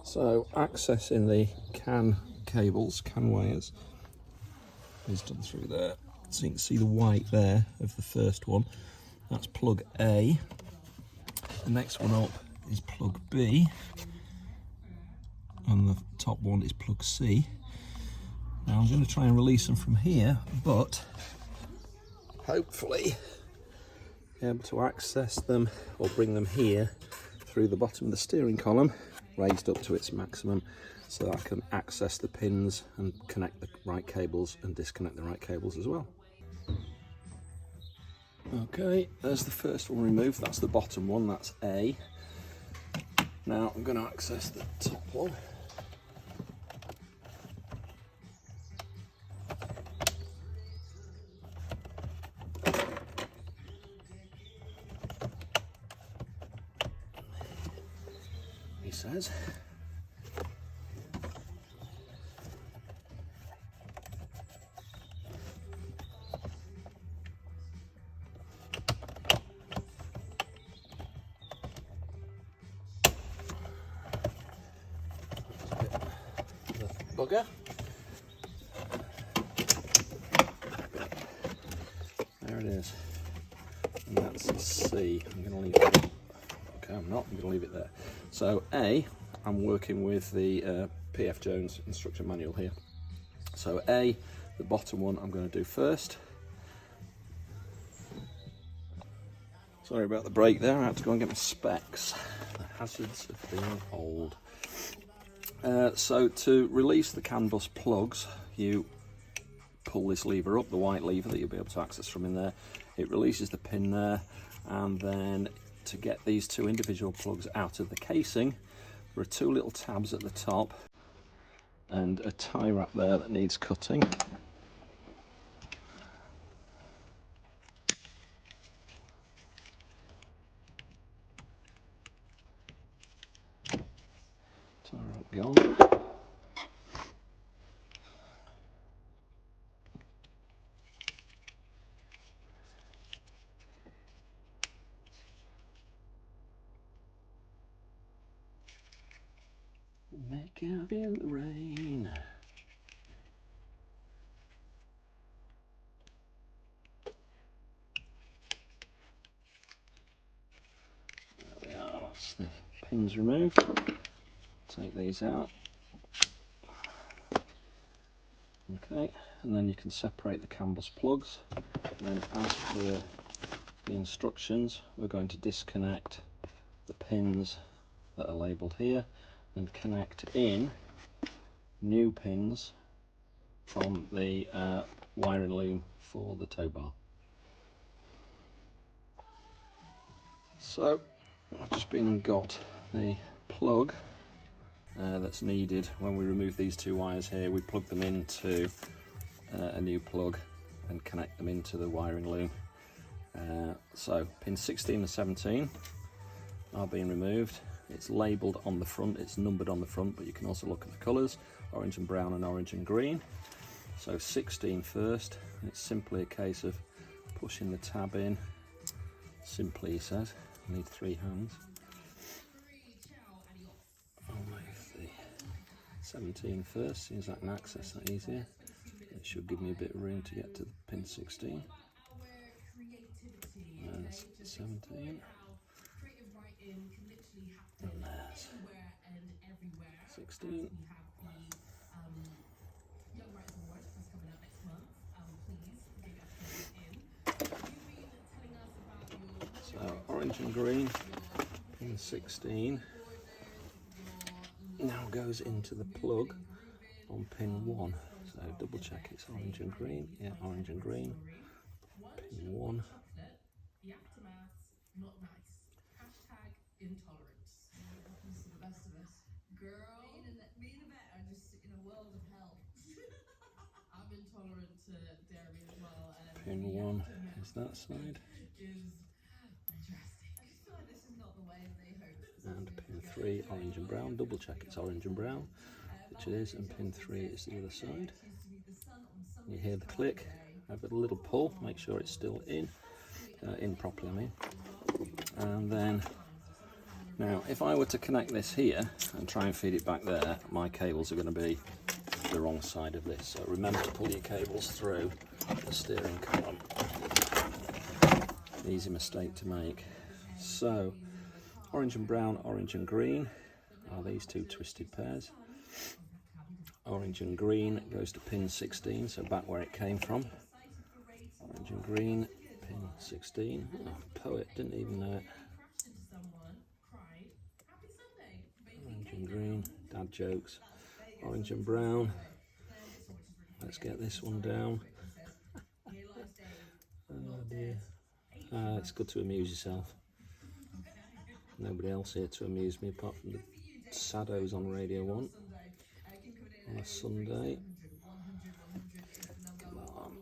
So accessing the CAN cables, CAN wires, is done through there. So you can see the white there of the first one. That's plug A. The next one up is plug B. And the top one is plug C. Now I'm going to try and release them from here, but hopefully be able to access them or bring them here through the bottom of the steering column, raised up to its maximum, so that I can access the pins and connect the right cables and disconnect the right cables as well. Okay, there's the first one removed. That's the bottom one, that's A. Now I'm going to access the top one. He says. The bugger. There it is. And that's C. I'm going to leave it. Okay, I'm not. I'm going to leave it there. So A, I'm working with the P.F. Jones instruction manual here. So A, the bottom one, I'm going to do first. Sorry about the break there. I had to go and get my specs. The hazards of being old. So to release the CAN bus plugs, you pull this lever up, the white lever that you'll be able to access from in there. It releases the pin there, and then to get these two individual plugs out of the casing, there are two little tabs at the top and a tie wrap there that needs cutting. Tie wrap gone. Make out in the rain. There we are, that's the pins removed. Take these out. Okay, and then you can separate the CAN bus plugs. And then as per the instructions, we're going to disconnect the pins that are labelled here and connect in new pins from the wiring loom for the tow bar. So I've just been and got the plug that's needed when we remove these two wires here. We plug them into a new plug and connect them into the wiring loom. So pins 16 and 17 are being removed. It's labelled on the front, it's numbered on the front, but you can also look at the colours, orange and brown and orange and green. So 16 first, and it's simply a case of pushing the tab in. Simply, he says, I need 3 hands. I'll move the 17 first, seems like I can access that easier. It should give me a bit of room to get to the pin 16. There's 17. And there's 16. So orange and green, pin 16 now goes into the plug on pin 1. So double check it's orange and green. Yeah, orange and green. Pin 1. Pin 1 is that side. And pin 3, orange and brown. Double check it's orange and brown, which it is, and pin 3 is the other side. You hear the click, have a little pull, make sure it's still in properly I mean. And then Now, if I were to connect this here and try and feed it back there, my cables are going to be the wrong side of this. So remember to pull your cables through the steering column. Easy mistake to make. So, orange and brown, orange and green are these two twisted pairs. Orange and green goes to pin 16, so back where it came from. Orange and green, pin 16. Oh, poet, didn't even know it. Orange and green, dad jokes. Orange and brown. Let's get this one down. Oh dear. It's good to amuse yourself. Nobody else here to amuse me apart from the saddos on Radio 1 on a Sunday. Come on.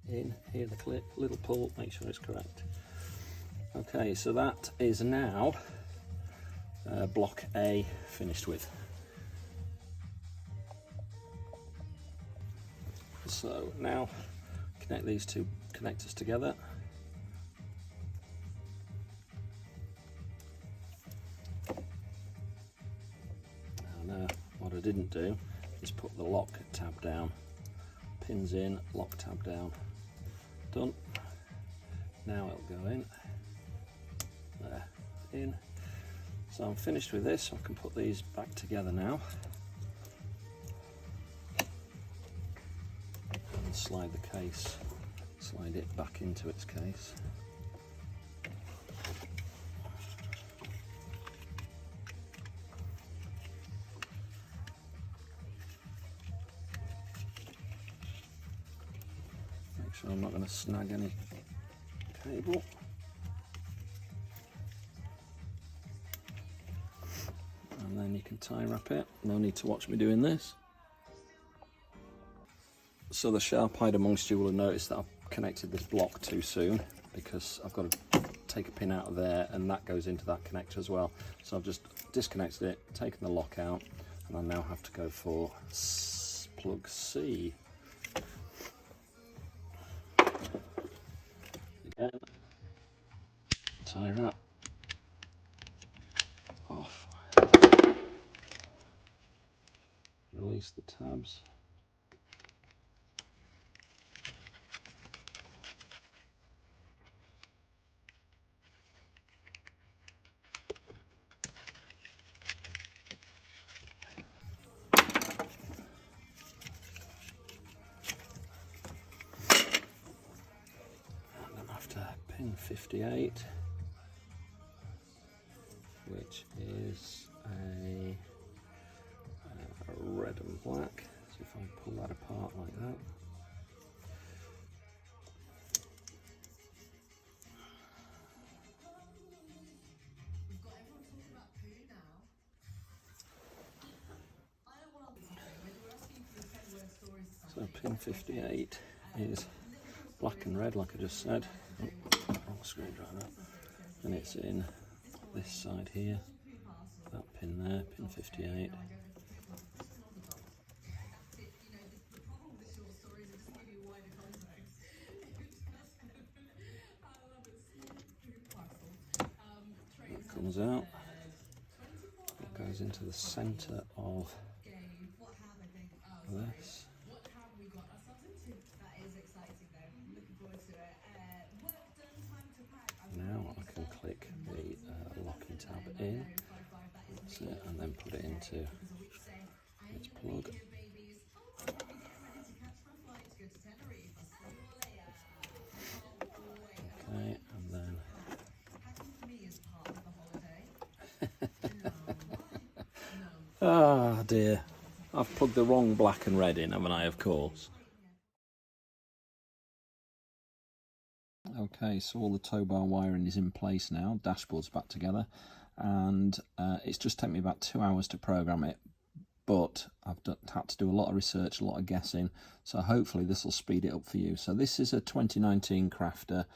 In, hear the clip, little pull, make sure it's correct. Okay, so that is now block A finished with. So now connect these two connectors together. And what I didn't do is put the lock tab down. Pins in, lock tab down. Done. Now it'll go in. There, in. So I'm finished with this. I can put these back together now. And slide the case, slide it back into its case. Make sure I'm not going to snag any cable. And then you can tie wrap it. No need to watch me doing this. So the sharp-eyed amongst you will have noticed that I've connected this block too soon, because I've got to take a pin out of there and that goes into that connector as well. So I've just disconnected it, taken the lock out, and I now have to go for plug C. Again, tie wrap off, release the tabs. Pin 58, which is a red and black. So if I pull that apart like that, so pin 58 is black and red, like I just said. Oh, wrong screwdriver. And it's in this side here. That pin there, pin 58. It comes out. It goes into the centre of this. Now I can click the locking tab in, that's it, and then put it into its plug. Okay, and then ah dear, I've plugged the wrong black and red in, haven't I, of course. Okay, so all the Towbar wiring is in place now, dashboard's back together, and it's just taken me about 2 hours to program it, but I've had to do a lot of research, a lot of guessing, so hopefully this will speed it up for you. So this is a 2019 Crafter.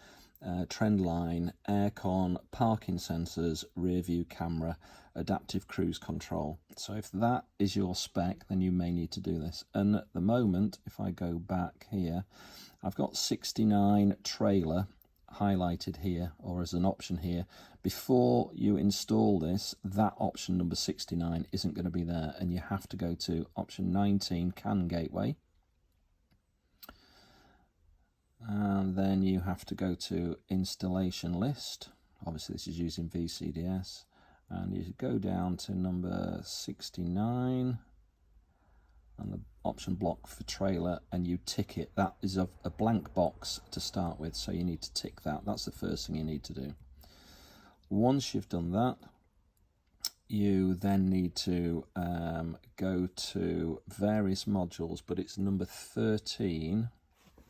trend line, aircon, parking sensors, rear view camera, adaptive cruise control. So if that is your spec, then you may need to do this. And at the moment, if I go back here, I've got 69 trailer highlighted here, or as an option here. Before you install this, that option number 69 isn't going to be there, and you have to go to option 19, CAN gateway, and then you have to go to installation list. Obviously this is using VCDS, and you go down to number 69 and the option block for trailer, and you tick it. That is a blank box to start with, so you need to tick that. That's the first thing you need to do. Once you've done that, you then need to go to various modules, but it's number 13,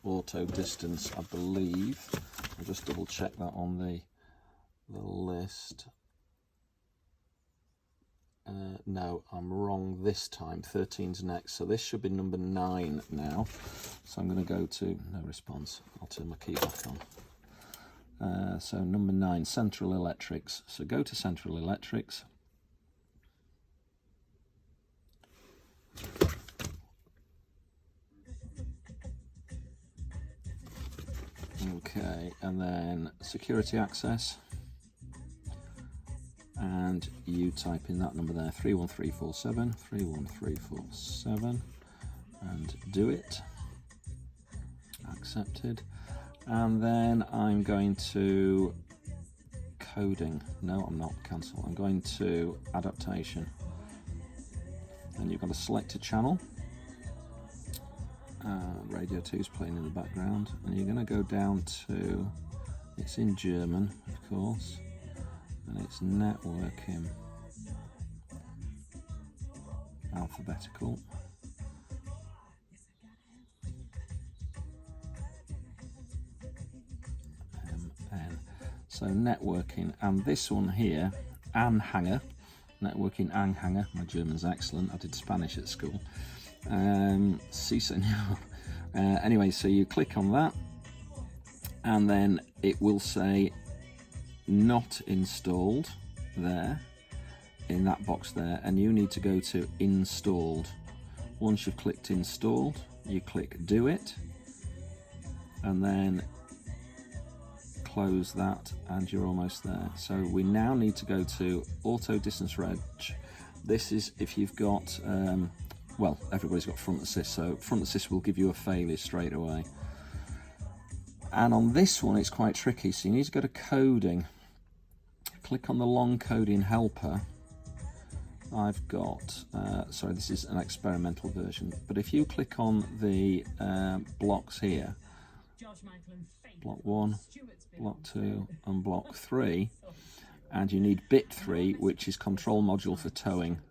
auto distance, I believe. I'll just double check that on the list. No, I'm wrong this time. 13's next, so this should be number 9 now. So I'm going to go to no response. I'll turn my key back on. So number 9, Central Electrics. So go to Central Electrics. Okay, and then security access. And you type in that number there, 31347, 31347, and do it. Accepted. And then I'm going to coding. No, I'm not. Cancel. I'm going to adaptation. And you've got to select a channel. Radio 2 is playing in the background. And you're going to go down to, it's in German, of course. And it's networking, alphabetical, MN. So networking, and this one here, Anhänger, networking Anhänger. My German's excellent. I did Spanish at school. Si senor. Anyway, so you click on that, and then it will say not installed there in that box there, and you need to go to installed. Once you've clicked installed, you click do it, and then close that, and you're almost there. So we now need to go to auto distance reg. This is if you've got well, everybody's got front assist, so front assist will give you a failure straight away. And on this one it's quite tricky, so you need to go to coding. Click on the long coding helper. I've got, sorry, this is an experimental version, but if you click on the blocks here, block 1, block 2, and block 3, and you need bit 3, which is control module for towing.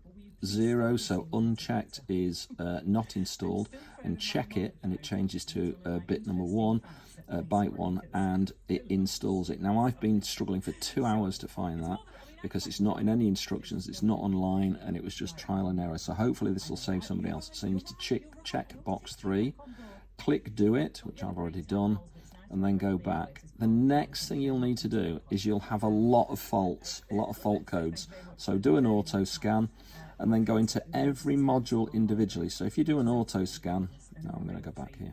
0, so unchecked is not installed, and check it, and it changes to bit number 1. Byte 1, and it installs it. Now I've been struggling for 2 hours to find that because it's not in any instructions, it's not online, and it was just trial and error. So hopefully this will save somebody else. So you need to check box 3, click do it, which I've already done, and then go back. The next thing you'll need to do is you'll have a lot of faults, a lot of fault codes. So do an auto scan and then go into every module individually. So if you do an auto scan, no, I'm going to go back here.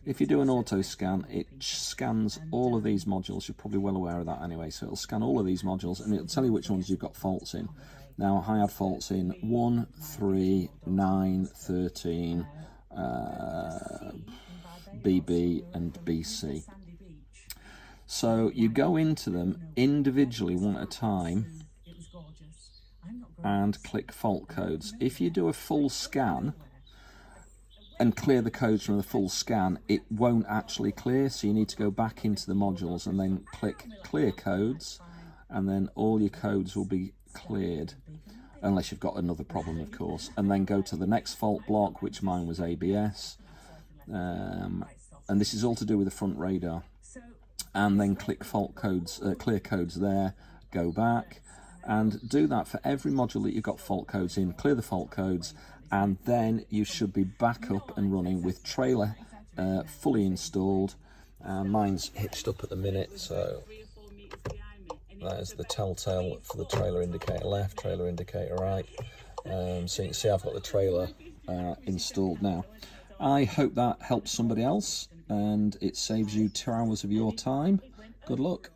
If you do an auto scan, it scans all of these modules. You're probably well aware of that anyway. So it'll scan all of these modules and it'll tell you which ones you've got faults in. Now I had faults in 1, 3, 9, 13, BB and BC. So you go into them individually one at a time and click fault codes. If you do a full scan and clear the codes from the full scan, it won't actually clear, so you need to go back into the modules and then click clear codes, and then all your codes will be cleared, unless you've got another problem, of course, and then go to the next fault block, which mine was ABS, and this is all to do with the front radar, and then click fault codes, clear codes there, go back, and do that for every module that you've got fault codes in. Clear the fault codes, and then you should be back up and running with trailer fully installed, Mine's hitched up at the minute, so there's the telltale for the trailer indicator left, trailer indicator right. So you can see I've got the trailer installed now. I hope that helps somebody else and it saves you 2 hours of your time. Good luck.